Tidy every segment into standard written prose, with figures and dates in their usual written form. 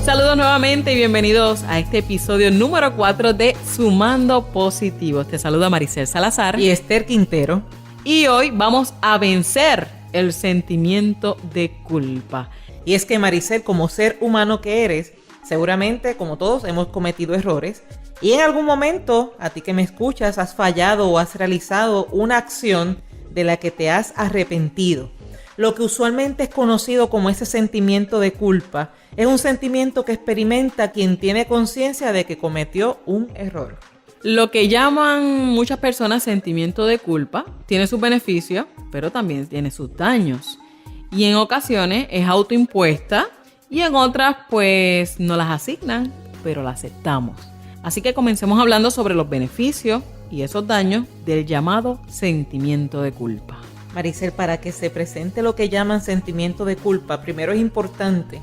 Saludos nuevamente y bienvenidos a este episodio número 4 de Sumando Positivos. Te saluda Maricel Salazar y Esther Quintero. Y hoy vamos a vencer el sentimiento de culpa. Y es que, Maricel, como ser humano que eres, seguramente, como todos, hemos cometido errores. Y en algún momento, a ti que me escuchas, has fallado o has realizado una acción de la que te has arrepentido. Lo que usualmente es conocido como ese sentimiento de culpa es un sentimiento que experimenta quien tiene conciencia de que cometió un error. Lo que llaman muchas personas sentimiento de culpa tiene sus beneficios, pero también tiene sus daños. Y en ocasiones es autoimpuesta y en otras pues no las asignan, pero la aceptamos. Así que comencemos hablando sobre los beneficios y esos daños del llamado sentimiento de culpa. Maricel, para que se presente lo que llaman sentimiento de culpa, primero es importante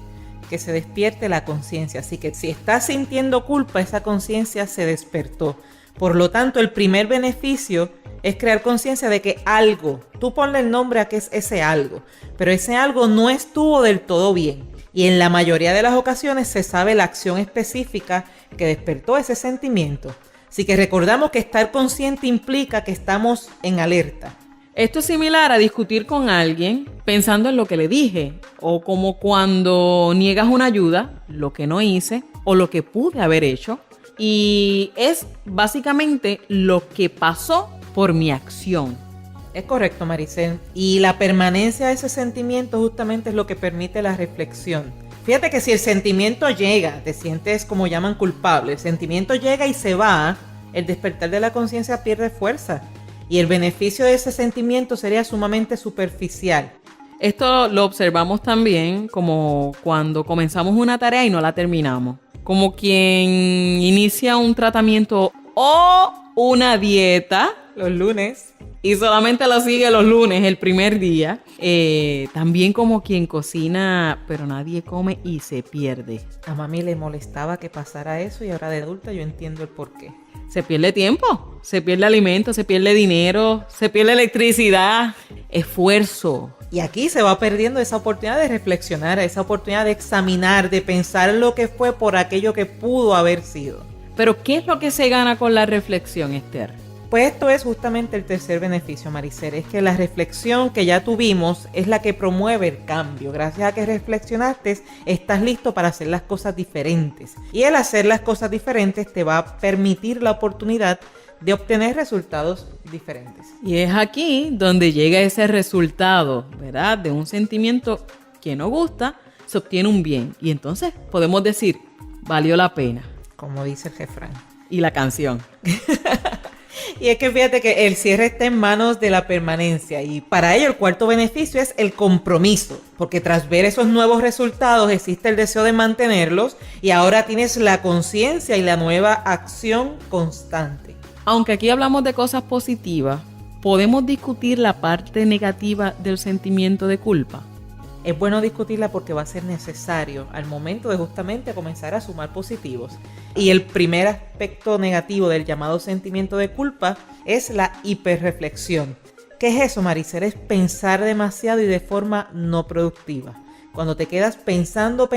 que se despierte la conciencia. Así que si estás sintiendo culpa, esa conciencia se despertó. Por lo tanto, el primer beneficio es crear conciencia de que algo, tú ponle el nombre a que es ese algo, pero ese algo no estuvo del todo bien. Y en la mayoría de las ocasiones se sabe la acción específica que despertó ese sentimiento. Así que recordamos que estar consciente implica que estamos en alerta. Esto es similar a discutir con alguien pensando en lo que le dije, o como cuando niegas una ayuda, lo que no hice o lo que pude haber hecho, y es básicamente lo que pasó por mi acción. Es correcto, Maricel, y la permanencia de ese sentimiento justamente es lo que permite la reflexión. Fíjate que si el sentimiento llega, te sientes como llaman culpable, el sentimiento llega y se va, el despertar de la conciencia pierde fuerza. Y el beneficio de ese sentimiento sería sumamente superficial. Esto lo observamos también como cuando comenzamos una tarea y no la terminamos. Como quien inicia un tratamiento o una dieta Los lunes. y solamente lo sigue los lunes, el primer día. También como quien cocina, pero nadie come y se pierde. A mami le molestaba que pasara eso y ahora de adulta yo entiendo el porqué. Se pierde tiempo, se pierde alimento, se pierde dinero, se pierde electricidad, esfuerzo. Y aquí se va perdiendo esa oportunidad de reflexionar, esa oportunidad de examinar, de pensar lo que fue por aquello que pudo haber sido. Pero ¿qué es lo que se gana con la reflexión, Esther? Pues esto es justamente el tercer beneficio, Maricel, es que la reflexión que ya tuvimos es la que promueve el cambio. Gracias a que reflexionaste, estás listo para hacer las cosas diferentes. Y el hacer las cosas diferentes te va a permitir la oportunidad de obtener resultados diferentes. Y es aquí donde llega ese resultado, ¿verdad? De un sentimiento que no gusta, se obtiene un bien. Y entonces podemos decir, valió la pena. Como dice el refrán. Y la canción. Y es que fíjate que el cierre está en manos de la permanencia y para ello el cuarto beneficio es el compromiso, porque tras ver esos nuevos resultados existe el deseo de mantenerlos y ahora tienes la conciencia y la nueva acción constante. Aunque aquí hablamos de cosas positivas, ¿podemos discutir la parte negativa del sentimiento de culpa? Es bueno discutirla porque va a ser necesario al momento de justamente comenzar a sumar positivos. Y el primer aspecto negativo del llamado sentimiento de culpa es la hiperreflexión. ¿Qué es eso, Maricel? Es pensar demasiado y de forma no productiva. Cuando te quedas pensando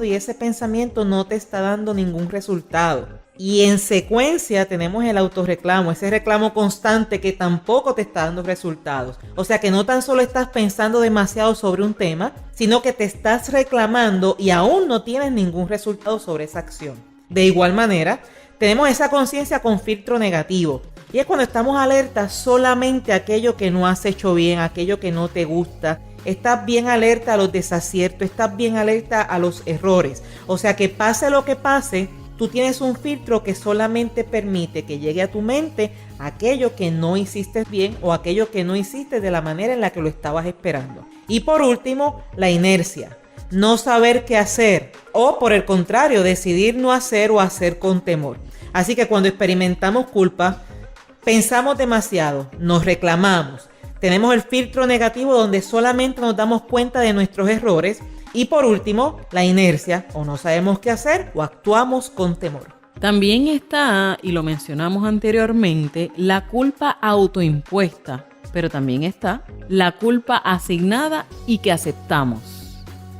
y ese pensamiento no te está dando ningún resultado. Y en secuencia tenemos el autorreclamo, ese reclamo constante que tampoco te está dando resultados. O sea que no tan solo estás pensando demasiado sobre un tema, sino que te estás reclamando y aún no tienes ningún resultado sobre esa acción. De igual manera, tenemos esa conciencia con filtro negativo. Y es cuando estamos alerta solamente a aquello que no has hecho bien, aquello que no te gusta. Estás bien alerta a los desaciertos, estás bien alerta a los errores. O sea que pase lo que pase, tú tienes un filtro que solamente permite que llegue a tu mente aquello que no hiciste bien o aquello que no hiciste de la manera en la que lo estabas esperando. Y por último, la inercia. No saber qué hacer o por el contrario, decidir no hacer o hacer con temor. Así que cuando experimentamos culpa, pensamos demasiado, nos reclamamos. Tenemos el filtro negativo donde solamente nos damos cuenta de nuestros errores Y por último, la inercia, o no sabemos qué hacer o actuamos con temor. También está, y lo mencionamos anteriormente, la culpa autoimpuesta, pero también está la culpa asignada y que aceptamos.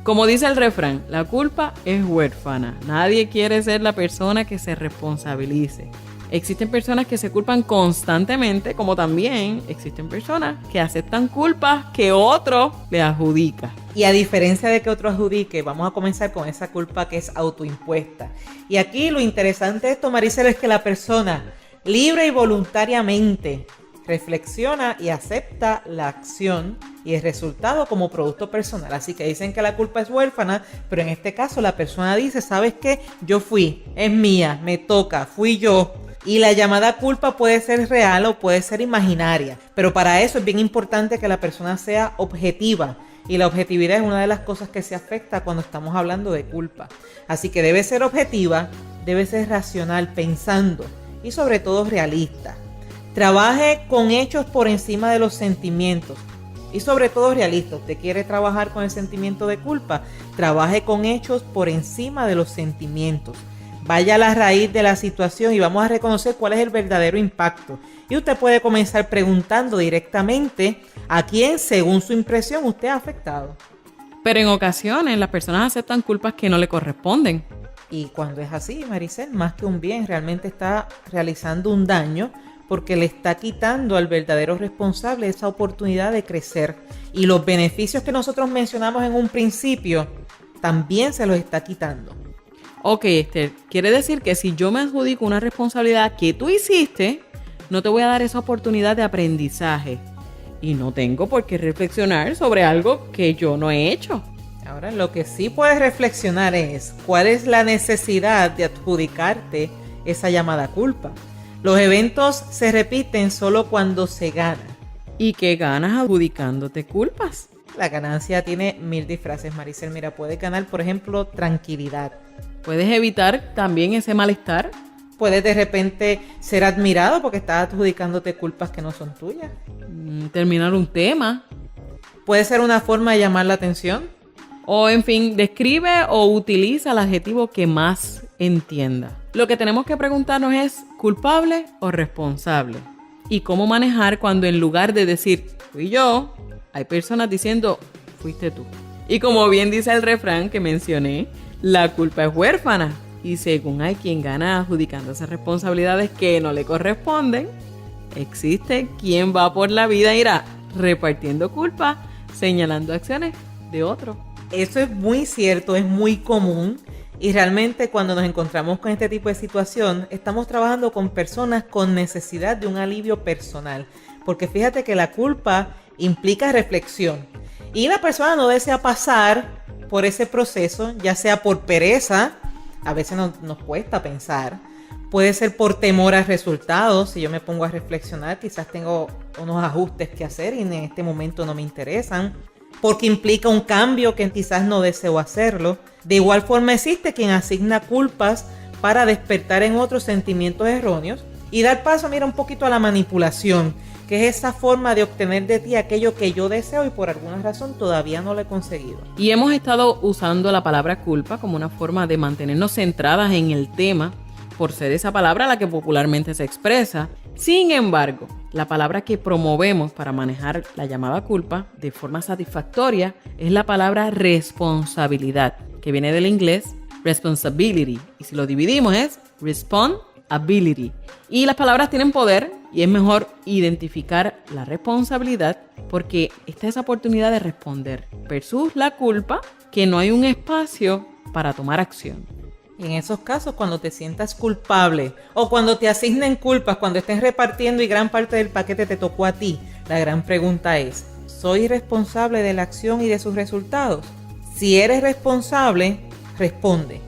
Como dice el refrán, la culpa es huérfana. Nadie quiere ser la persona que se responsabilice. Existen personas que se culpan constantemente, como también existen personas que aceptan culpas que otro le adjudica. Y a diferencia de que otro adjudique, vamos a comenzar con esa culpa que es autoimpuesta. Y aquí lo interesante de esto, Maricel, es que la persona libre y voluntariamente reflexiona y acepta la acción y el resultado como producto personal. Así que dicen que la culpa es huérfana, pero en este caso la persona dice, ¿sabes qué? Yo fui, es mía, me toca, fui yo. Y la llamada culpa puede ser real o puede ser imaginaria, pero para eso es bien importante que la persona sea objetiva. Y la objetividad es una de las cosas que se afecta cuando estamos hablando de culpa. Así que debe ser objetiva, debe ser racional, pensando y sobre todo realista. Trabaje con hechos por encima de los sentimientos y sobre todo realista. ¿Usted quiere trabajar con el sentimiento de culpa? Trabaje con hechos por encima de los sentimientos. Vaya a la raíz de la situación y vamos a reconocer cuál es el verdadero impacto. Y usted puede comenzar preguntando directamente a quién, según su impresión, usted ha afectado. Pero en ocasiones las personas aceptan culpas que no le corresponden. Y cuando es así, Maricel, más que un bien, realmente está realizando un daño porque le está quitando al verdadero responsable esa oportunidad de crecer. Y los beneficios que nosotros mencionamos en un principio también se los está quitando. Ok, Esther, quiere decir que si yo me adjudico una responsabilidad que tú hiciste, no te voy a dar esa oportunidad de aprendizaje. Y no tengo por qué reflexionar sobre algo que yo no he hecho. Ahora, lo que sí puedes reflexionar es cuál es la necesidad de adjudicarte esa llamada culpa. Los eventos se repiten solo cuando se gana. ¿Y qué ganas adjudicándote culpas? La ganancia tiene 1000 disfraces, Maricel. Mira, puedes ganar, por ejemplo, tranquilidad. ¿Puedes evitar también ese malestar? Puedes de repente ser admirado porque estás adjudicándote culpas que no son tuyas. Terminar un tema. Puede ser una forma de llamar la atención. O en fin, describe o utiliza el adjetivo que más entienda. Lo que tenemos que preguntarnos es ¿culpable o responsable? Y cómo manejar cuando en lugar de decir fui yo, hay personas diciendo fuiste tú. Y como bien dice el refrán que mencioné, la culpa es huérfana. Y según hay quien gana adjudicándose responsabilidades que no le corresponden, existe quien va por la vida y irá repartiendo culpa, señalando acciones de otro. Eso es muy cierto, es muy común. Y realmente cuando nos encontramos con este tipo de situación, estamos trabajando con personas con necesidad de un alivio personal. Porque fíjate que la culpa implica reflexión. Y la persona no desea pasar por ese proceso, ya sea por pereza, a veces nos cuesta pensar. Puede ser por temor a resultados. Si yo me pongo a reflexionar, quizás tengo unos ajustes que hacer y en este momento no me interesan. Porque implica un cambio que quizás no deseo hacerlo. De igual forma existe quien asigna culpas para despertar en otros sentimientos erróneos y dar paso, mira, un poquito a la manipulación, que es esa forma de obtener de ti aquello que yo deseo y por alguna razón todavía no lo he conseguido. Y hemos estado usando la palabra culpa como una forma de mantenernos centradas en el tema, por ser esa palabra la que popularmente se expresa. Sin embargo, la palabra que promovemos para manejar la llamada culpa de forma satisfactoria es la palabra responsabilidad, que viene del inglés responsibility. Y si lo dividimos es responsability. Y las palabras tienen poder y es mejor identificar la responsabilidad porque esta es esa oportunidad de responder versus la culpa, que no hay un espacio para tomar acción. Y en esos casos, cuando te sientas culpable o cuando te asignen culpas, cuando estés repartiendo y gran parte del paquete te tocó a ti, la gran pregunta es, ¿soy responsable de la acción y de sus resultados? Si eres responsable, responde.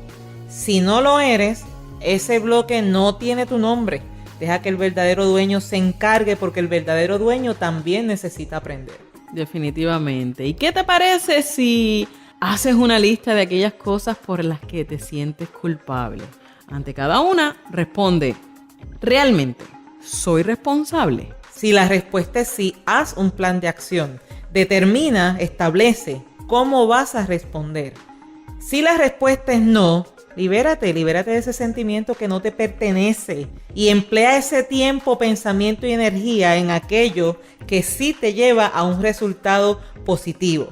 Si no lo eres, ese bloque no tiene tu nombre. Deja que el verdadero dueño se encargue porque el verdadero dueño también necesita aprender. Definitivamente. ¿Y qué te parece si haces una lista de aquellas cosas por las que te sientes culpable? Ante cada una, responde, ¿realmente soy responsable? Si la respuesta es sí, haz un plan de acción. Determina, establece cómo vas a responder. Si la respuesta es no, libérate de ese sentimiento que no te pertenece y emplea ese tiempo, pensamiento y energía en aquello que sí te lleva a un resultado positivo.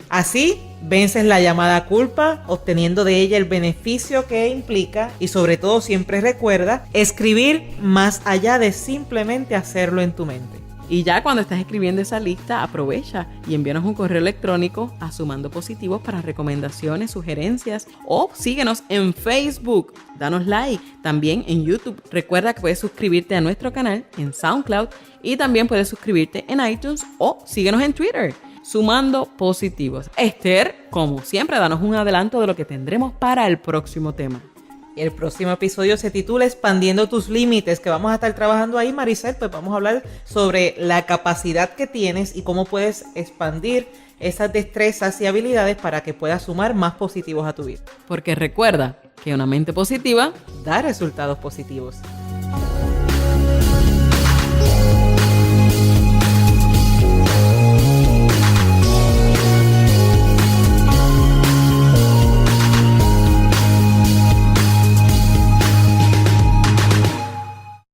Así, vences la llamada culpa, obteniendo de ella el beneficio que implica y sobre todo siempre recuerda escribir más allá de simplemente hacerlo en tu mente. Y ya cuando estás escribiendo esa lista, aprovecha y envíanos un correo electrónico a Sumando Positivos para recomendaciones, sugerencias o síguenos en Facebook. Danos like. También en YouTube. Recuerda que puedes suscribirte a nuestro canal en SoundCloud y también puedes suscribirte en iTunes o síguenos en Twitter. Sumando Positivos. Esther, como siempre, danos un adelanto de lo que tendremos para el próximo tema. El próximo episodio se titula Expandiendo tus límites, que vamos a estar trabajando ahí, Maricel. Pues vamos a hablar sobre la capacidad que tienes y cómo puedes expandir esas destrezas y habilidades para que puedas sumar más positivos a tu vida. Porque recuerda que una mente positiva Da resultados positivos.